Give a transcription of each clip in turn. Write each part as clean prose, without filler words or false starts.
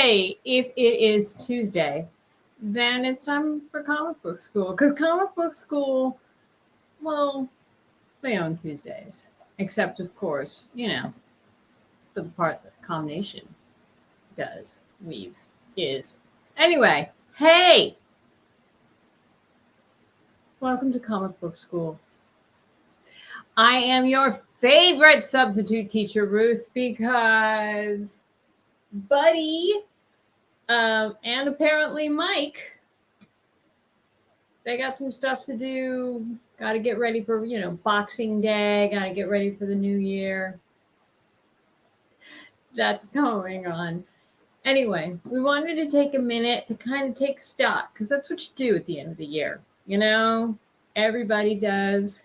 hey, if it is Tuesday, then it's time for comic book school. Because comic book school, well, they own Tuesdays. Except, of course, the part that combination does, weaves, is. Anyway, hey! Welcome to comic book school. I am your favorite substitute teacher, Ruth, because Buddy and apparently Mike, they got some stuff to do. Got to get ready for, Boxing Day. Got to get ready for the new year. That's going on. Anyway, we wanted to take a minute to kind of take stock because that's what you do at the end of the year. Everybody does.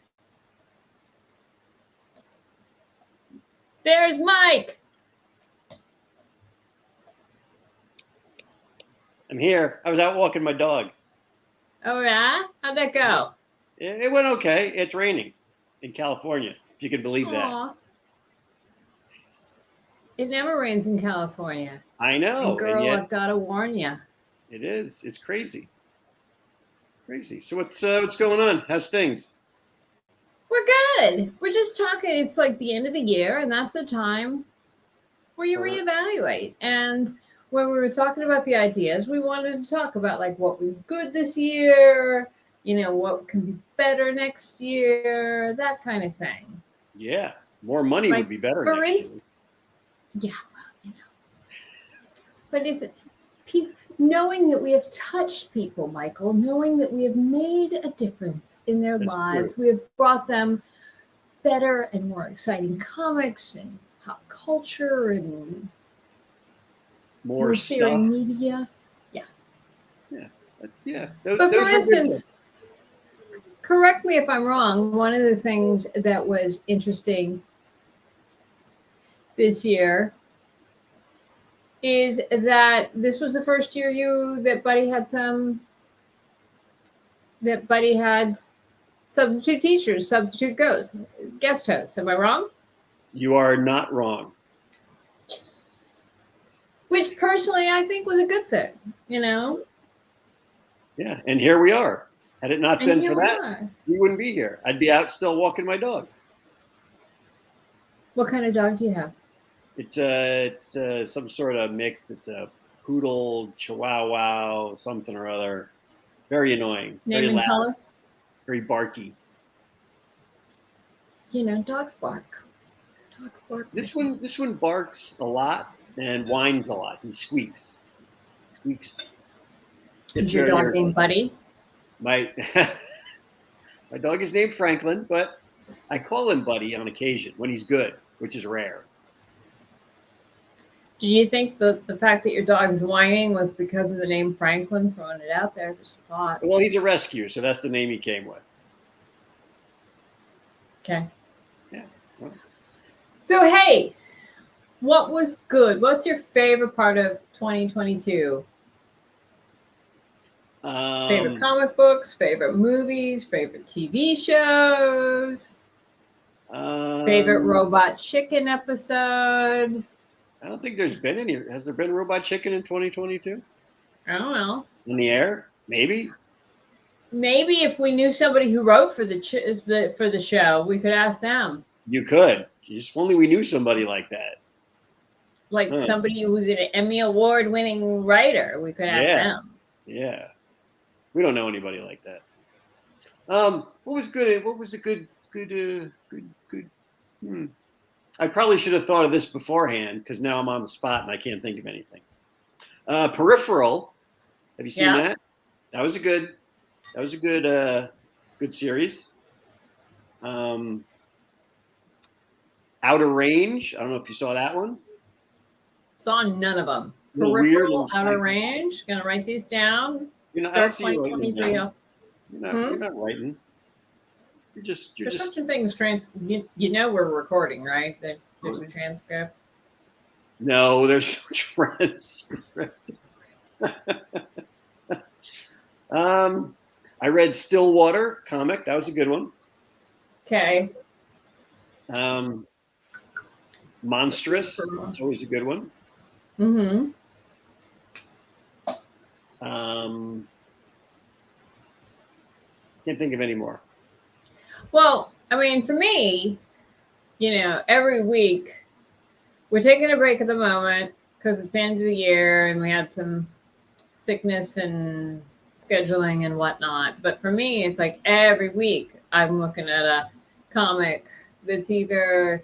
There's Mike. I'm here. I was out walking my dog. Oh, yeah? How'd that go? It went okay. It's raining in California, if you can believe that. It never rains in California. I know. And girl, I've got to warn you. It is. It's crazy. Crazy. So what's going on? How's things? We're good. We're just talking. It's like the end of the year, and that's the time where you reevaluate. And when we were talking about the ideas, we wanted to talk about like what was good this year, what can be better next year, that kind of thing. Yeah. More money would be better. For instance, yeah, well, But is it knowing that we have touched people, Michael, knowing that we have made a difference in their lives, we have brought them better and more exciting comics and pop culture and more serious media. Yeah. But for instance, correct me if I'm wrong, one of the things that was interesting this year is that this was the first year that Buddy had substitute teachers, substitute guest hosts. Am I wrong? You are not wrong. Which personally I think was a good thing, Yeah, and here we are. Had it not been for that, we wouldn't be here. I'd be out still walking my dog. What kind of dog do you have? It's some sort of mix. It's a poodle, chihuahua, something or other. Very annoying. Name very and loud, color? Very barky. Dogs bark. Dogs bark. This one barks a lot and whines a lot. He squeaks. Is your dog named Buddy? My dog is named Franklin, but I call him Buddy on occasion when he's good, which is rare. Do you think the fact that your dog is whining was because of the name Franklin? Throwing it out there, just a thought. Well, he's a rescue, so that's the name he came with. Okay. Yeah. Well. So, hey, what was good? What's your favorite part of 2022? Favorite comic books, favorite movies, favorite TV shows, favorite Robot Chicken episode? I don't think there's been any. Has there been Robot Chicken in 2022? I don't know. In the air? Maybe. Maybe if we knew somebody who wrote for the show, we could ask them. You could. If only we knew somebody like that. Like somebody who's an Emmy Award-winning writer, we could ask them. Yeah. We don't know anybody like that. What was good? What was a good? I probably should have thought of this beforehand because now I'm on the spot and I can't think of anything. Peripheral. Have you seen that? That was a good series. Outer Range. I don't know if you saw that one. Saw none of them. Peripheral, Outer Range. Gonna write these down. Start 2023 off. You're not writing. There's such a thing as we're recording, right? There's a transcript. No, there's transcript. I read Stillwater comic. That was a good one. Okay. Monstrous. That's always a good one. Mm-hmm. Can't think of any more. Well, I mean, for me, every week we're taking a break at the moment because it's the end of the year and we had some sickness and scheduling and whatnot. But for me, it's like every week I'm looking at a comic that's either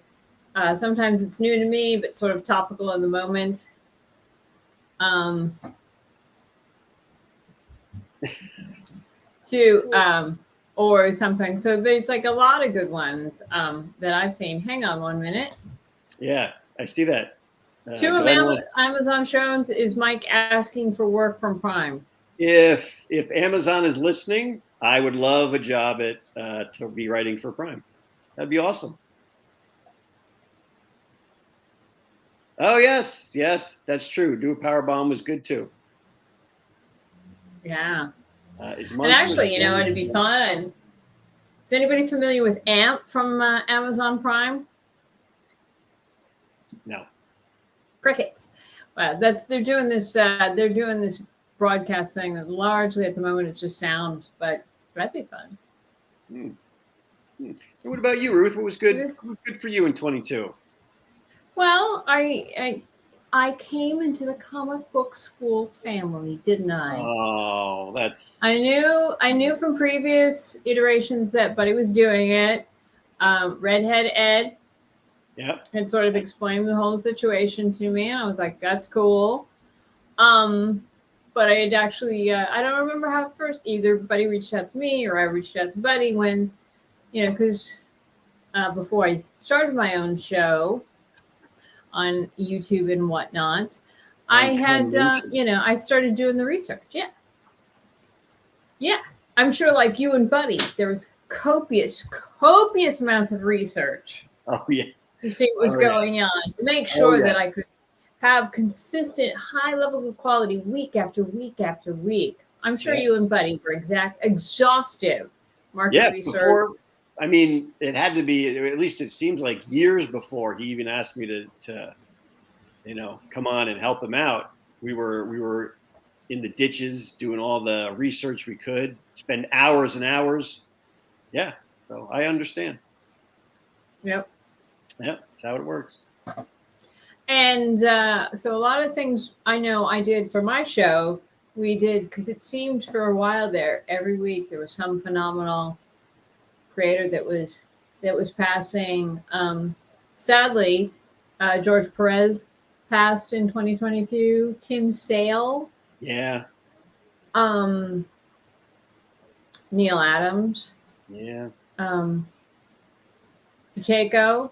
sometimes it's new to me, but sort of topical in the moment. Or something. So there's like a lot of good ones that I've seen. Hang on 1 minute. Yeah, I see that. Two of Amazon shows is Mike asking for work from Prime. If Amazon is listening, I would love a job to be writing for Prime. That'd be awesome. Oh yes, that's true. Do a Power Bomb was good too. Yeah. And actually, it'd be fun. Is anybody familiar with AMP from Amazon Prime? No. Crickets. Well, they're doing this broadcast thing that largely at the moment it's just sound, but that'd be fun. So what about you, Ruth? What was good? What was good for you in 22? Well, I came into the comic book school family, didn't I? Oh, that's. I knew from previous iterations that Buddy was doing it. Redhead Ed. Yep. Had sort of explained the whole situation to me, and I was like, "That's cool." But I had actually, I don't remember how first either Buddy reached out to me or I reached out to Buddy when, because before I started my own show on YouTube and whatnot, I had, I started doing the research. Yeah. I'm sure like you and Buddy, there was copious amounts of research. Oh, yeah. To see what was going on, to make sure that I could have consistent high levels of quality week after week after week. I'm sure you and Buddy were exhaustive market research. Before, I mean, it had to be, at least it seems like years before he even asked me to come on and help him out. We were in the ditches doing all the research we could, spend hours and hours. Yeah, so I understand. Yep. Yep, that's how it works. And so a lot of things I know I did for my show, we did, because it seemed for a while there, every week there was some phenomenal creator that was passing. Sadly, George Perez passed in 2022. Tim Sale. Yeah. Neil Adams. Yeah. Pacheco.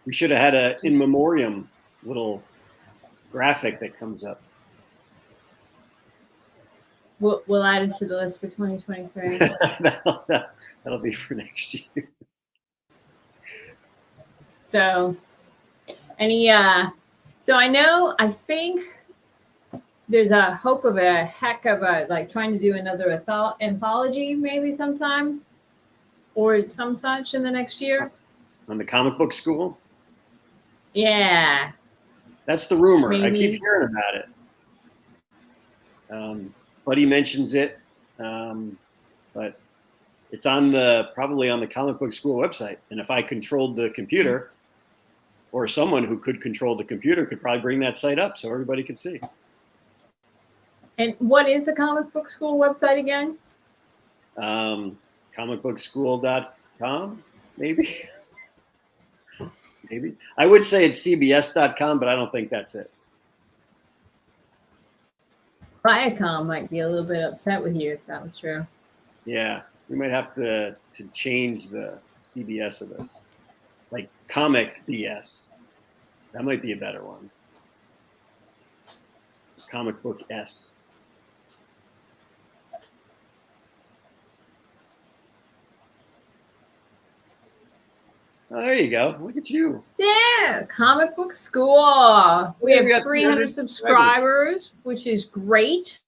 We should have had a in memoriam little graphic that comes up. We'll add it to the list for 2023. That'll be for next year. So, so I think there's a hope of a heck of a, like trying to do another anthology maybe sometime or some such in the next year. On the comic book school? Yeah. That's the rumor. Maybe. I keep hearing about it. Buddy mentions it, but it's probably on the comic book school website. And if I controlled the computer, or someone who could control the computer could probably bring that site up so everybody could see. And what is the comic book school website again? Comicbookschool.com, maybe. Maybe. I would say it's cbs.com, but I don't think that's it. Viacom might be a little bit upset with you if that was true. Yeah, we might have to change the CBS of this. Like Comic BS. That might be a better one. Comic Book S. Oh, there you go. Look at you. Yeah, Comic Book School. We have 300 subscribers, which is great.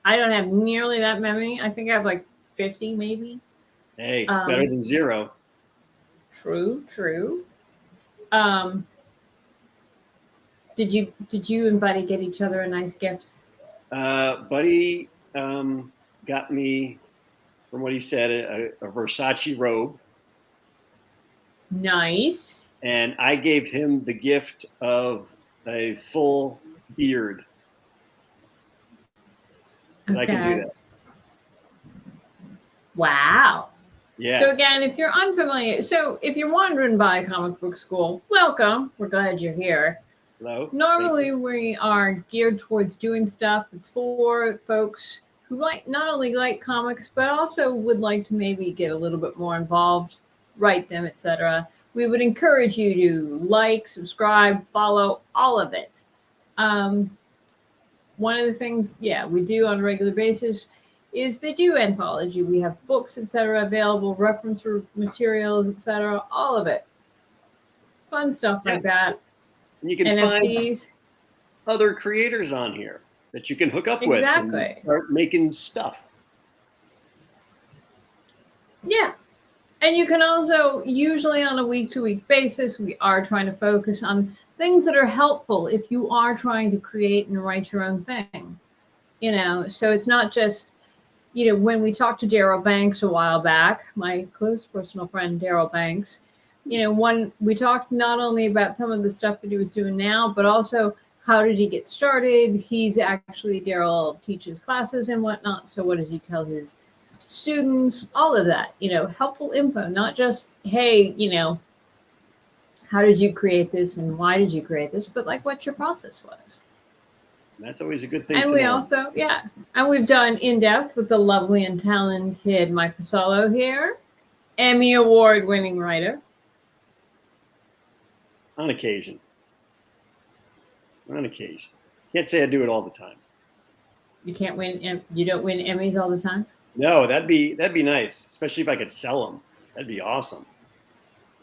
I don't have nearly that many. I think I have like 50 maybe. Hey, better than zero. True. Did you and Buddy get each other a nice gift? Buddy got me, from what he said, a Versace robe. Nice. And I gave him the gift of a full beard. Okay. I can do that. Wow. Yeah. So again, if you're unfamiliar, so if you're wandering by comic book school, welcome. We're glad you're here. Hello. Normally, we are geared towards doing stuff that's for folks who not only like comics, but also would like to maybe get a little bit more involved, write them, etc. We would encourage you to like, subscribe, follow, all of it. One of the things, we do on a regular basis is they do anthology. We have books, etc., available, reference materials, etc., all of it. Fun stuff like that. And you can NFTs. find other creators on here that you can hook up with and start making stuff. Yeah. And you can also, usually on a week-to-week basis, we are trying to focus on things that are helpful if you are trying to create and write your own thing. So it's not just, when we talked to Daryl Banks a while back, my close personal friend Daryl Banks, we talked not only about some of the stuff that he was doing now, but also how did he get started. Daryl teaches classes and whatnot. So what does he tell his students? All of that, helpful info, not just, hey, how did you create this and why did you create this, but like what your process was. That's always a good thing. And we also, and we've done in-depth with the lovely and talented Mike Fasolo here, Emmy Award-winning writer. On occasion. Can't say I do it all the time. You can't win. You don't win Emmys all the time? No, that'd be nice, especially if I could sell them. That'd be awesome.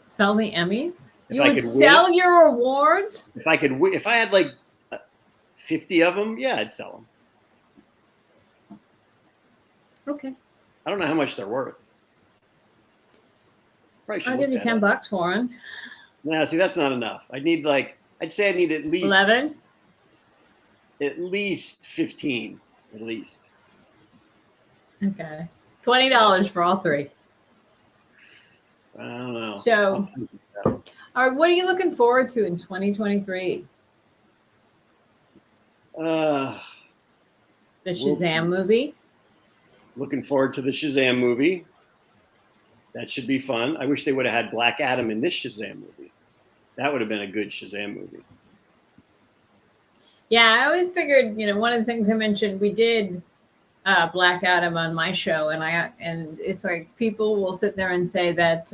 Sell the Emmys? You would sell your awards? If I had like 50 of them, yeah, I'd sell them. Okay. I don't know how much they're worth. I'll give you $10 for them. No, see, that's not enough. I'd say I need at least 11. At least 15, at least. Okay. $20 for all three. I don't know. So, all right, what are you looking forward to in 2023? The Shazam movie. Looking forward to the Shazam movie. That should be fun. I wish they would have had Black Adam in this Shazam movie. That would have been a good Shazam movie. Yeah, I always figured, one of the things I mentioned, we did Black Adam on my show, and it's like people will sit there and say that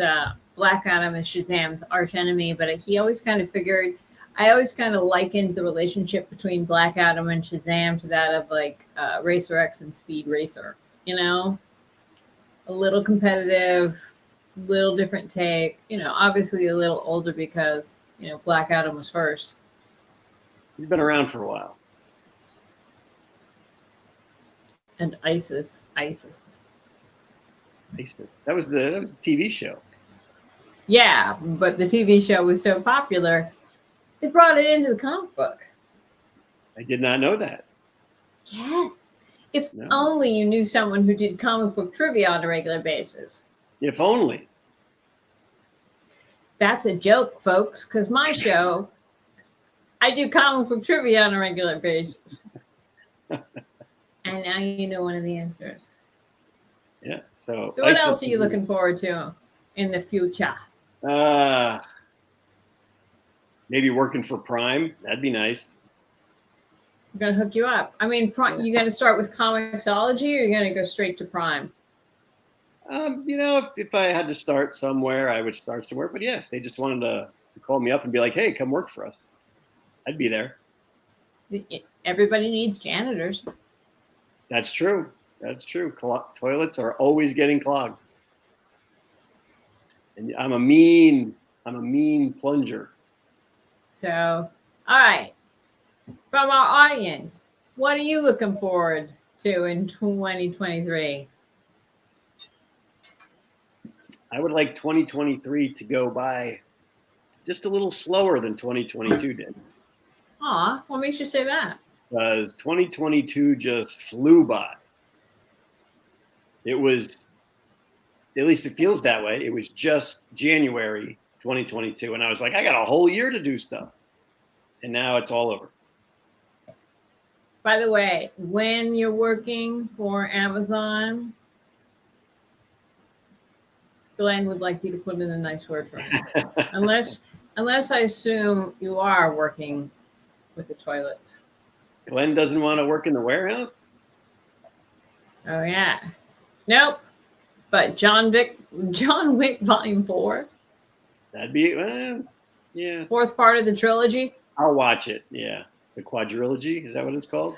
Black Adam is Shazam's arch enemy, but I always kind of likened the relationship between Black Adam and Shazam to that of like Racer X and Speed Racer, a little competitive, little different take, obviously a little older because, Black Adam was first. He's been around for a while. And ISIS. That was the TV show. Yeah, but the TV show was so popular, they brought it into the comic book. I did not know that. Yes. If only you knew someone who did comic book trivia on a regular basis. If only. That's a joke, folks, because my show, I do comic book trivia on a regular basis. And now you know one of the answers. Yeah. So what else are you looking forward to in the future? Maybe working for Prime. That'd be nice. I'm going to hook you up. I mean, you going to start with Comixology or you're going to go straight to Prime? If I had to start somewhere, I would start somewhere. But yeah, if they just wanted to call me up and be like, hey, come work for us, I'd be there. Everybody needs janitors. That's true. Toilets are always getting clogged. And I'm a mean plunger. So, all right. From our audience, what are you looking forward to in 2023? I would like 2023 to go by just a little slower than 2022 did. Aw, what makes you say that? Because 2022 just flew by. It was, at least it feels that way. It was just January 2022. And I was like, I got a whole year to do stuff. And now it's all over. By the way, when you're working for Amazon, Glenn would like you to put in a nice word for him. unless I assume you are working with the toilets. Glenn doesn't want to work in the warehouse? Oh yeah. Nope. But John Wick Volume 4. That'd be, yeah. Fourth part of the trilogy. I'll watch it. Yeah. The quadrilogy. Is that what it's called?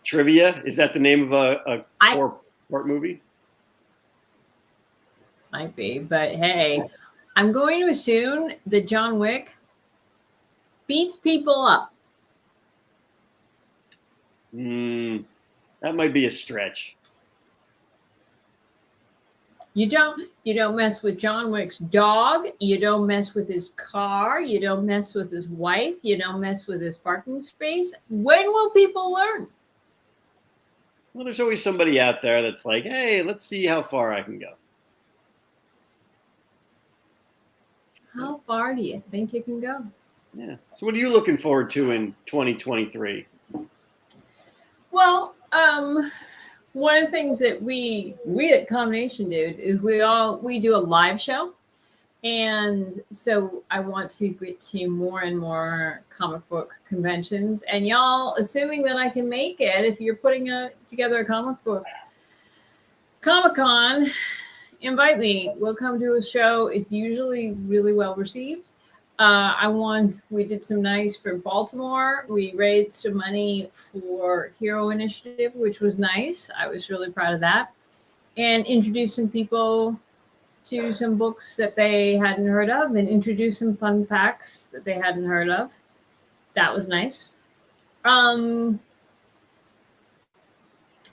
Trivia. Is that the name of a four-part movie? Might be, but hey, I'm going to assume that John Wick beats people up. That might be a stretch. You don't mess with John Wick's dog. You don't mess with his car. You don't mess with his wife. You don't mess with his parking space. When will people learn? Well, there's always somebody out there that's like, hey, let's see how far I can go. How far do you think you can go? Yeah. So what are you looking forward to in 2023? Well, one of the things that we at Combination do is we do a live show. And so I want to get to more and more comic book conventions. And y'all, assuming that I can make it, if you're putting together a comic book Comic-Con, invite me. We'll come to a show. It's usually really well received. We did some nice for Baltimore. We raised some money for Hero Initiative, which was nice. I was really proud of that. And introduced some people to some books that they hadn't heard of and introduced some fun facts that they hadn't heard of. That was nice.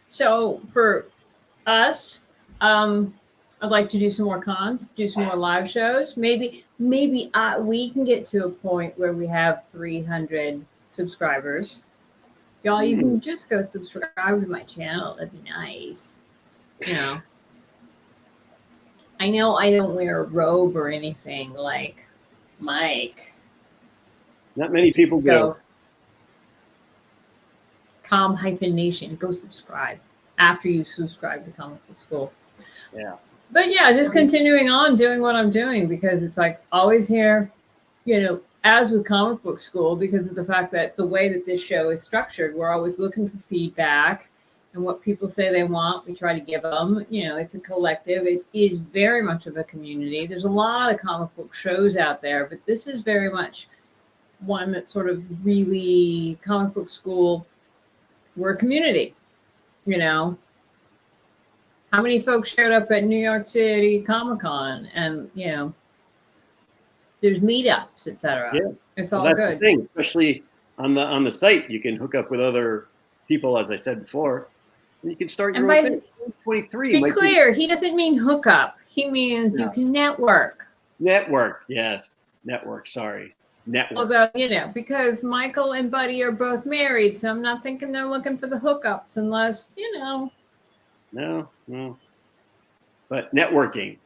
So for us, I'd like to do some more cons, do some more live shows. Maybe we can get to a point where we have 300 subscribers. Y'all, you can just go subscribe to my channel. That'd be nice. You know. I know I don't wear a robe or anything like Mike. Not many people do. Com-Nation. Go subscribe after you subscribe to Comic Book School. Yeah. But yeah, just continuing on doing what I'm doing because it's like always here, as with Comic Book School, because of the fact that the way that this show is structured, we're always looking for feedback and what people say they want, we try to give them. It's a collective. It is very much of a community. There's a lot of comic book shows out there, but this is very much one that's sort of really Comic Book School. We're a community, How many folks showed up at New York City Comic-Con and, there's meetups, etc. Yeah. It's all that's good. The thing, especially on the site, you can hook up with other people, as I said before. And you can start your own thing. 23. Be clear, he doesn't mean hook up. He means you can network. Network, yes. Network, sorry. Network. Although, because Michael and Buddy are both married, so I'm not thinking they're looking for the hookups unless, No. But networking.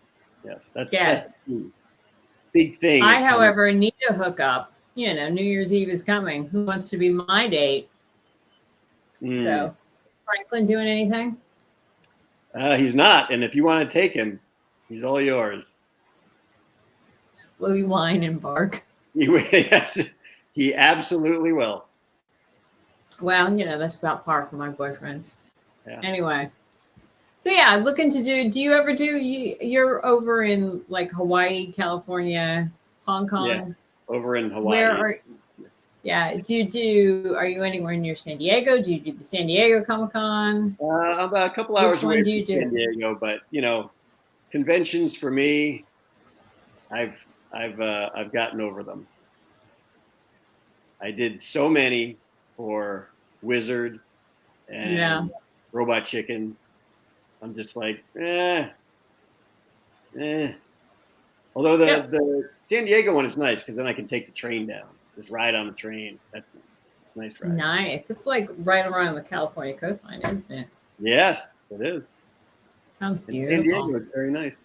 Yes. That's the big thing. I, however, need a hookup. New Year's Eve is coming. Who wants to be my date? So, Franklin doing anything? He's not. And if you want to take him, he's all yours. Will he whine and bark? Yes, he absolutely will. Well, that's about par for my boyfriends. Yeah. Anyway. So yeah, looking to do you ever do, you're over in like Hawaii, California, Hong Kong? Yeah, over in Hawaii. Are you anywhere near San Diego? Do you do the San Diego Comic-Con? I'm about a couple hours away from San Diego, but conventions for me, I've gotten over them. I did so many for Wizard and Robot Chicken. I'm just like, Although the San Diego one is nice because then I can take the train down. just ride on the train. That's a nice ride. Nice. It's like right around the California coastline, isn't it? Yes, it is. Sounds And San Diego beautiful. is very nice.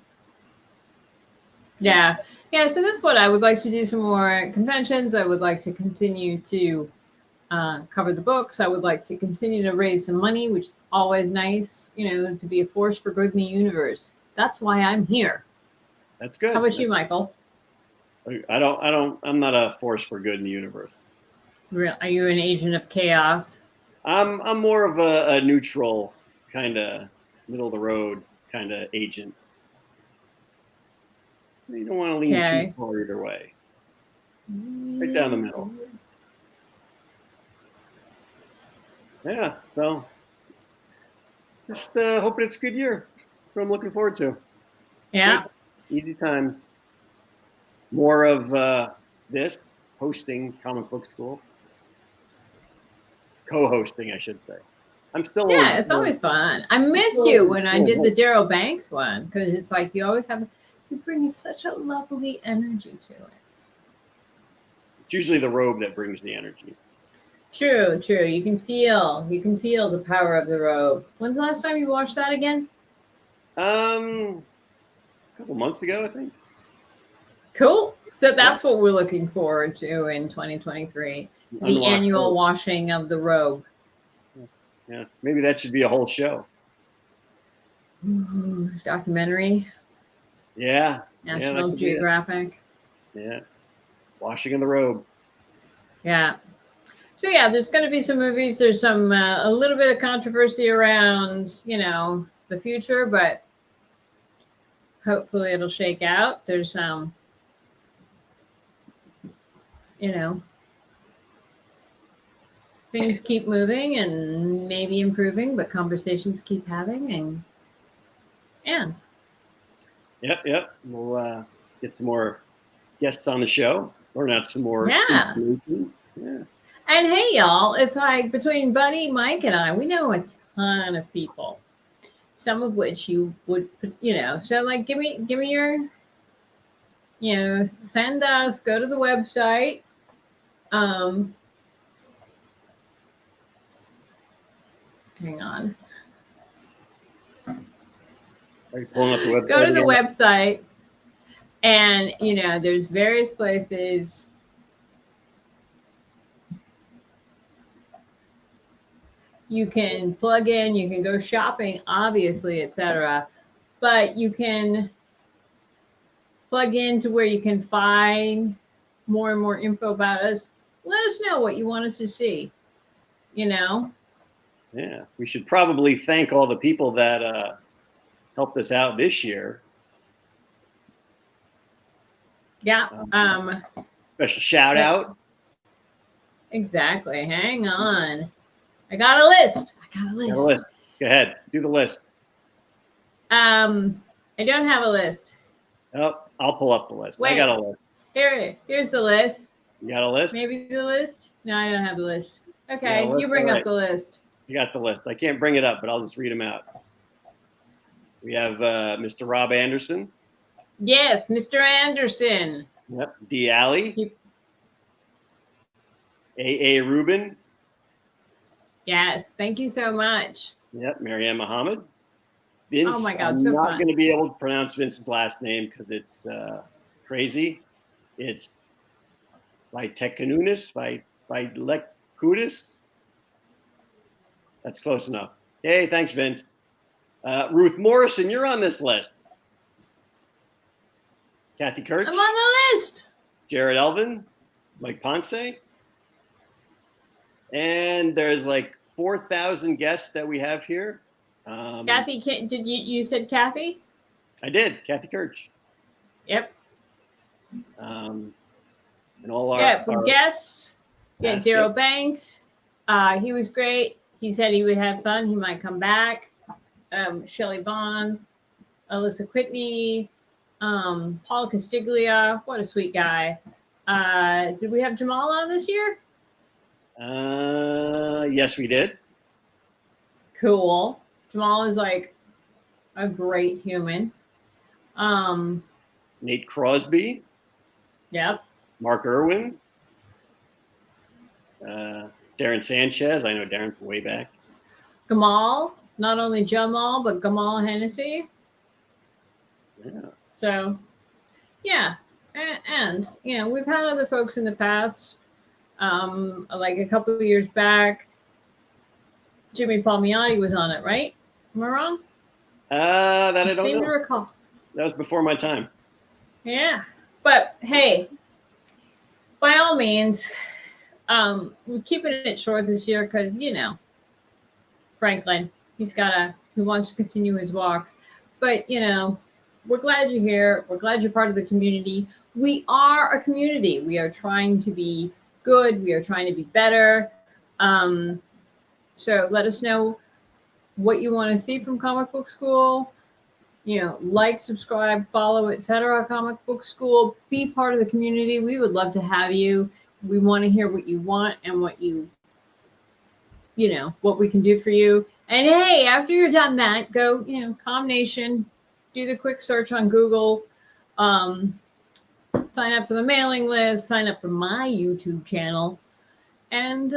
Yeah. Yeah. So that's what I would like to do, some more conventions. I would like to continue to cover the books. I would like to continue to raise some money, which is always nice, to be a force for good in the universe. That's why I'm here. That's good. How about you, Michael? I'm not a force for good in the universe. Are you an agent of chaos? I'm more of a neutral kind of middle of the road kind of agent. You don't want to lean too far either way. Right down the middle. Yeah, so just hoping it's a good year. That's what I'm looking forward to. Yeah. Good. Easy times. More of this, hosting Comic Book School. Co-hosting, I should say. I'm still it's always fun. I missed you when I did the Daryl Banks one, because it's like you bring such a lovely energy to it. It's usually the robe that brings the energy. True. You can feel the power of the robe. When's the last time you watched that again? A couple months ago, I think. Cool. So that's what we're looking forward to in 2023. The annual washing of the robe. Yeah, maybe that should be a whole show. Documentary. Yeah. National Geographic. Yeah. Washing of the robe. Yeah. So yeah, there's going to be some movies. There's some a little bit of controversy around, the future, but hopefully it'll shake out. There's things keep moving and maybe improving, but conversations keep having and. Yep. We'll get some more guests on the show, learn out some more information. Yeah. And hey, y'all, it's like between Buddy, Mike, and I, we know a ton of people. Some of which you would, so like, give me your, send us, go to the website. Hang on. Are you pulling up the website? Go to the website, and there's various places. You can plug in, you can go shopping, obviously, etc. But you can plug into where you can find more and more info about us. Let us know what you want us to see. Yeah, we should probably thank all the people that helped us out this year. Yeah. Special shout out. Exactly. Hang on. I got a list. Go ahead. Do the list. I don't have a list. Oh, I'll pull up the list. Wait, I got a list. Here's the list. You got a list? Maybe the list? No, I don't have the list. Okay, you bring up the list. You got the list. I can't bring it up, but I'll just read them out. We have Mr. Rob Anderson. Yes, Mr. Anderson. Yep. D. Alley. A. Rubin. Yes, thank you so much. Yep. Marianne Muhammad. Vince. Oh my God, I'm not going to be able to pronounce Vince's last name because it's crazy. It's Vitekunis, Vitlekutis. That's close enough. Hey, thanks, Vince. Ruth Morrison, you're on this list. Kathy Kirch. I'm on the list. Jared Elvin, Mike Ponce. And there's like 4,000 guests that we have here. Kathy, did you said Kathy? I did, Kathy Kirch. Yep. And all our guests. Yeah, Daryl Banks. He was great. He said he would have fun. He might come back. Shelley Bond, Alyssa Whitney, Paul Castiglia. What a sweet guy. Did we have Jamal on this year? Yes, we did. Cool. Jamal is like a great human. Nate Crosby. Yep. Mark Irwin. Darren Sanchez. I know Darren from way back. Gamal, not only Jamal, but Gamal Hennessy. Yeah. So, yeah. And we've had other folks in the past. Like a couple of years back, Jimmy Palmiotti was on it, right? Am I wrong? That I don't seem know. to recall. That was before my time. Yeah. But hey, by all means, we're keeping it short this year because, Franklin, he wants to continue his walks. But, we're glad you're here. We're glad you're part of the community. We are a community. We are trying to be good. We are trying to be better. So let us know what you want to see from Comic Book School. Like, subscribe, follow, etc. Comic Book School. Be part of the community. We would love to have you. We want to hear what you want and what what we can do for you. And hey, after you're done that, go, Com Nation, do the quick search on Google, sign up for the mailing list, sign up for my YouTube channel, and,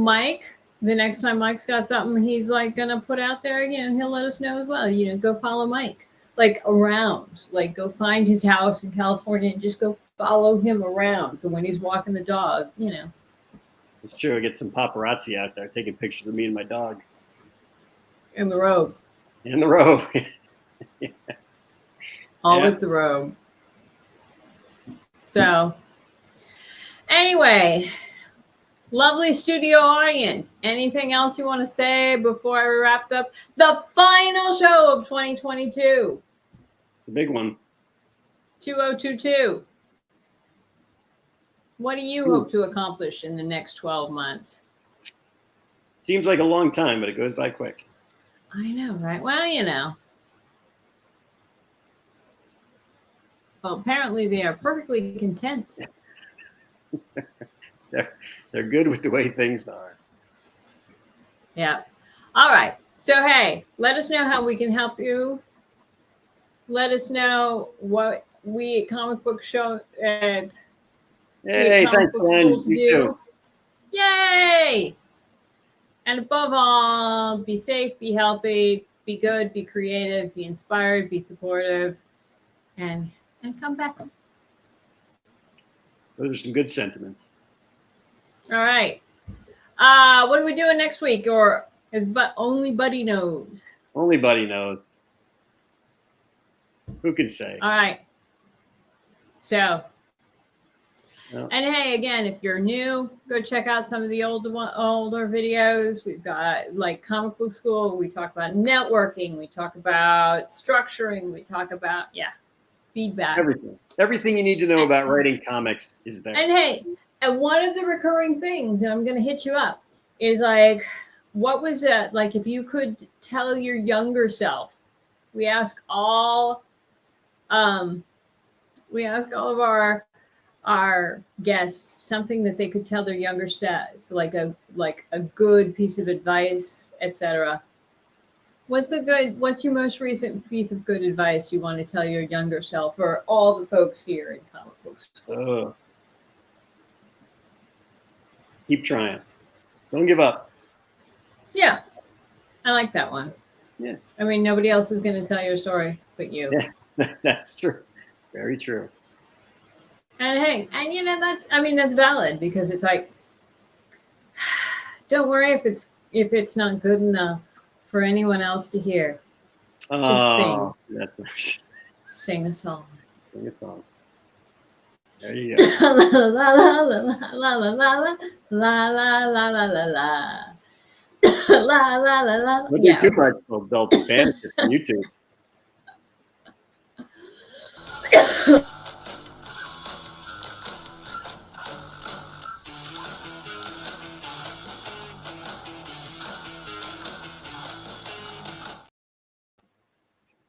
Mike, the next time Mike's got something he's like going to put out there, he'll let us know as well. Go follow Mike, like around, like go find his house in California and just go follow him around. So when he's walking the dog, It's true. I get some paparazzi out there taking pictures of me and my dog. In the robe. In the robe. Yeah. Always the robe. So, anyway, lovely studio audience. Anything else you want to say before I wrapped up the final show of 2022? The big one. 2022. What do you hope to accomplish in the next 12 months? Seems like a long time, but it goes by quick. I know, right? Well, Well, apparently they are perfectly content. They're good with the way things are. Yeah. All right. So, hey, let us know how we can help you. Let us know what we at Comic Book Show at Hey, thanks, Glenn. You too. Yay! And above all, be safe, be healthy, be good, be creative, be inspired, be supportive, and come back. Those are some good sentiments. All right. What are we doing next week? Or only Buddy knows? Only Buddy knows. Who can say? All right. So, no. And hey, again, if you're new, go check out some of the older videos. We've got like Comic Book School. We talk about networking. We talk about structuring. We talk about, feedback. Everything you need to know about writing comics is there. And hey, and one of the recurring things, and I'm going to hit you up, is like, what was it like if you could tell your younger self? We ask all of our guests something that they could tell their younger selves, like a good piece of advice, etc. What's your most recent piece of good advice you want to tell your younger self, or all the folks here in Comic Book School? Keep trying. Don't give up. Yeah. I like that one. Yeah. I mean, nobody else is going to tell your story but you. Yeah, that's true. Very true. And hey, and that's valid, because it's like, don't worry if it's not good enough for anyone else to hear. Just sing. That's nice. Sing a song. Sing a song. There you go. La la la la la la la la la la la la la la la. Don't do too much, they'll ban it from YouTube.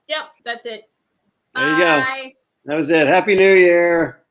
Yep, that's it. There you go. That was it. Happy New Year.